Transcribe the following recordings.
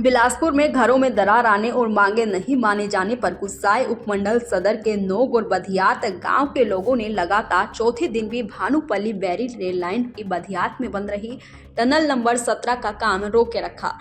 बिलासपुर में घरों में दरार आने और मांगे नहीं माने जाने पर गुस्साए उपमंडल सदर के नोग और बधियात गांव के लोगों ने लगातार चौथे दिन भी भानुपल्ली बैरी रेल लाइन की बधियात में बन रही टनल नंबर 17 का काम रोके रखा।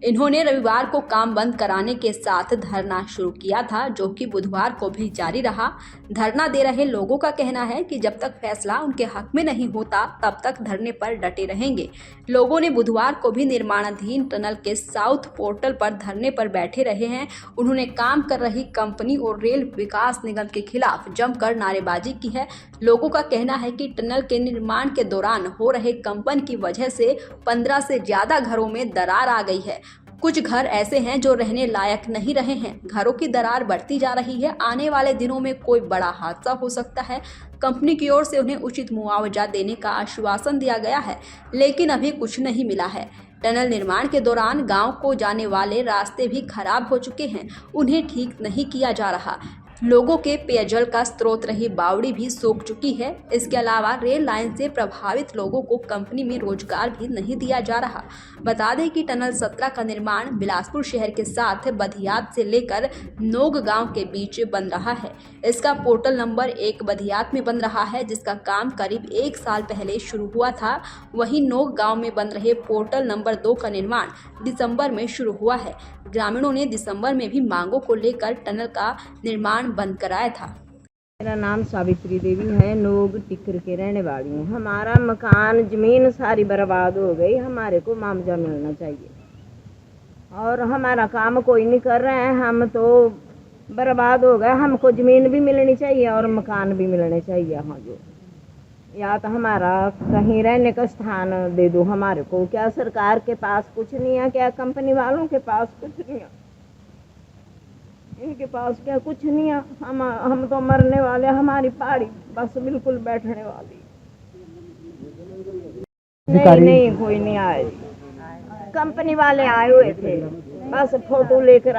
इन्होंने रविवार को काम बंद कराने के साथ धरना शुरू किया था, जो कि बुधवार को भी जारी रहा। धरना दे रहे लोगों का कहना है कि जब तक फैसला उनके हक में नहीं होता तब तक धरने पर डटे रहेंगे। लोगों ने बुधवार को भी निर्माणाधीन टनल के साउथ पोर्टल पर धरने पर बैठे रहे हैं। उन्होंने काम कर रही कंपनी और रेल विकास निगम के खिलाफ जमकर नारेबाजी की है। लोगों का कहना है कि टनल के निर्माण के दौरान हो रहे कंपन की वजह से 15 से ज्यादा घरों में दरार आ गई है। कुछ घर ऐसे हैं जो रहने लायक नहीं रहे हैं। घरों की दरार बढ़ती जा रही है। आने वाले दिनों में कोई बड़ा हादसा हो सकता है। कंपनी की ओर से उन्हें उचित मुआवजा देने का आश्वासन दिया गया है, लेकिन अभी कुछ नहीं मिला है। टनल निर्माण के दौरान गांव को जाने वाले रास्ते भी खराब हो चुके हैं, उन्हें ठीक नहीं किया जा रहा। लोगों के पेयजल का स्रोत रही बावड़ी भी सूख चुकी है। इसके अलावा रेल लाइन से प्रभावित लोगों को कंपनी में रोजगार भी नहीं दिया जा रहा। बता दें कि टनल 17 का निर्माण बिलासपुर शहर के साथ बधियात से लेकर नोग गांव के बीच बन रहा है। इसका पोर्टल नंबर 1 बधियात में बन रहा है, जिसका काम करीब 1 साल पहले शुरू हुआ था। वहीं नोग गांव में बन रहे पोर्टल नंबर 2 का निर्माण दिसंबर में शुरू हुआ है। ग्रामीणों ने दिसंबर में भी मांगों को लेकर टनल का निर्माण बंद कराया था। मेरा नाम सावित्री देवी है, नोग टिक्कर के रहने वाली हूँ। हमारा मकान जमीन सारी बर्बाद हो गई। हमारे को मुआवजा मिलना चाहिए और हमारा काम कोई नहीं कर रहे हैं। हम तो बर्बाद हो गए। हमको जमीन भी मिलनी चाहिए और मकान भी मिलने चाहिए। हाँ, जो या तो हमारा कहीं रहने का स्थान दे दो हमारे को। क्या सरकार के पास कुछ नहीं है? क्या कंपनी वालों के पास कुछ नहीं है? इनके पास क्या कुछ नहीं है? हम तो मरने वाले। हमारी पहाड़ी बस बिल्कुल बैठने वाली। नहीं, कोई नहीं आए। कंपनी वाले आए हुए थे, बस फोटो लेकर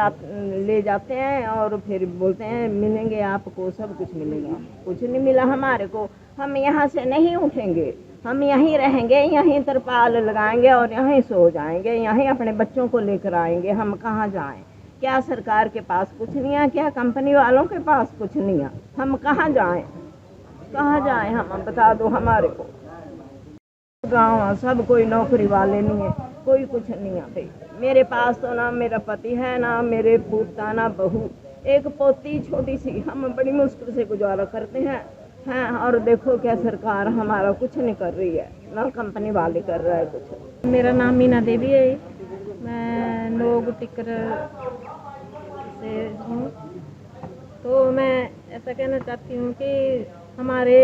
ले जाते हैं और फिर बोलते हैं मिलेंगे आपको, सब कुछ मिलेगा। कुछ नहीं मिला हमारे को। हम यहाँ से नहीं उठेंगे, हम यहीं रहेंगे, यहीं तरपाल लगाएंगे और यहीं सो जाएंगे, यहीं अपने बच्चों को लेकर आएंगे। हम कहाँ जाएं? क्या सरकार के पास कुछ नहीं है? क्या कंपनी वालों के पास कुछ नहीं है? हम कहाँ जाएं? कहाँ जाएं? हम बता दो हमारे को। गाँव सब कोई नौकरी वाले नहीं है, कोई कुछ नहीं है भाई। मेरे पास तो ना मेरा पति है, ना मेरे पोता, ना बहू, एक पोती छोटी सी। हम बड़ी मुश्किल से गुजारा करते हैं और देखो क्या सरकार हमारा कुछ नहीं कर रही है, ना कंपनी वाले कर रहा है कुछ। मेरा नाम मीना देवी है, मैं नोग टिक्कर से हूँ। तो मैं ऐसा कहना चाहती हूँ कि हमारे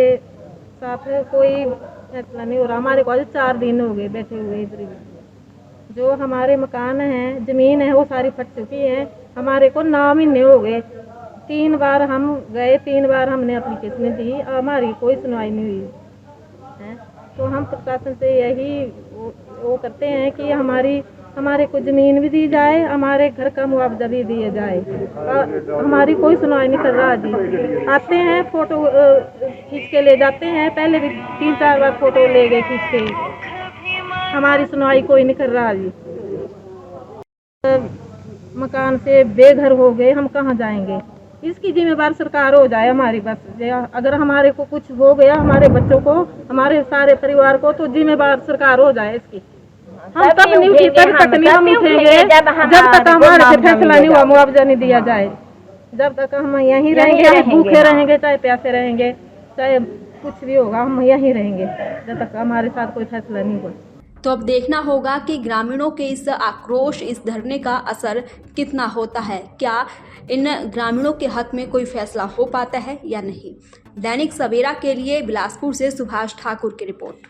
साथ कोई फैसला नहीं हो रहा। हमारे को आज 4 दिन हो गए बैठे हुए इधर। जो हमारे मकान हैं, ज़मीन है, वो सारी फट चुकी है। हमारे को 9 महीने हो गए। 3 बार हम गए, 3 बार हमने एप्लीकेशन दी, हमारी कोई सुनवाई नहीं हुई है। तो हम प्रशासन से यही वो करते हैं कि हमारे को ज़मीन भी दी जाए, हमारे घर का मुआवजा भी दिया जाए। हमारी कोई सुनवाई नहीं कर रहा जी। आते हैं, फ़ोटो खींच के ले जाते हैं। पहले भी 3-4 बार फ़ोटो ले गए खींच के। हमारी सुनवाई कोई नहीं कर रहा जी। मकान से बेघर हो गए, हम कहाँ जाएंगे? इसकी जिम्मेदार सरकार हो जाए हमारी बस। अगर हमारे को कुछ हो गया, हमारे बच्चों को, हमारे सारे परिवार को, तो जिम्मेदार सरकार हो जाए इसकी। हम तब नहीं उठी, तब तक नहीं हम उठेंगे जब तक हमारे से फैसला नहीं हुआ, मुआवजा नहीं दिया जाए। जब तक हम यहीं रहेंगे, हम भूखे रहेंगे, चाहे प्यासे रहेंगे, चाहे कुछ भी होगा, हम यहीं रहेंगे जब तक हमारे साथ कोई फैसला नहीं हुआ। तो अब देखना होगा कि ग्रामीणों के इस आक्रोश, इस धरने का असर कितना होता है। क्या इन ग्रामीणों के हक में कोई फैसला हो पाता है या नहीं। दैनिक सवेरा के लिए बिलासपुर से सुभाष ठाकुर की रिपोर्ट।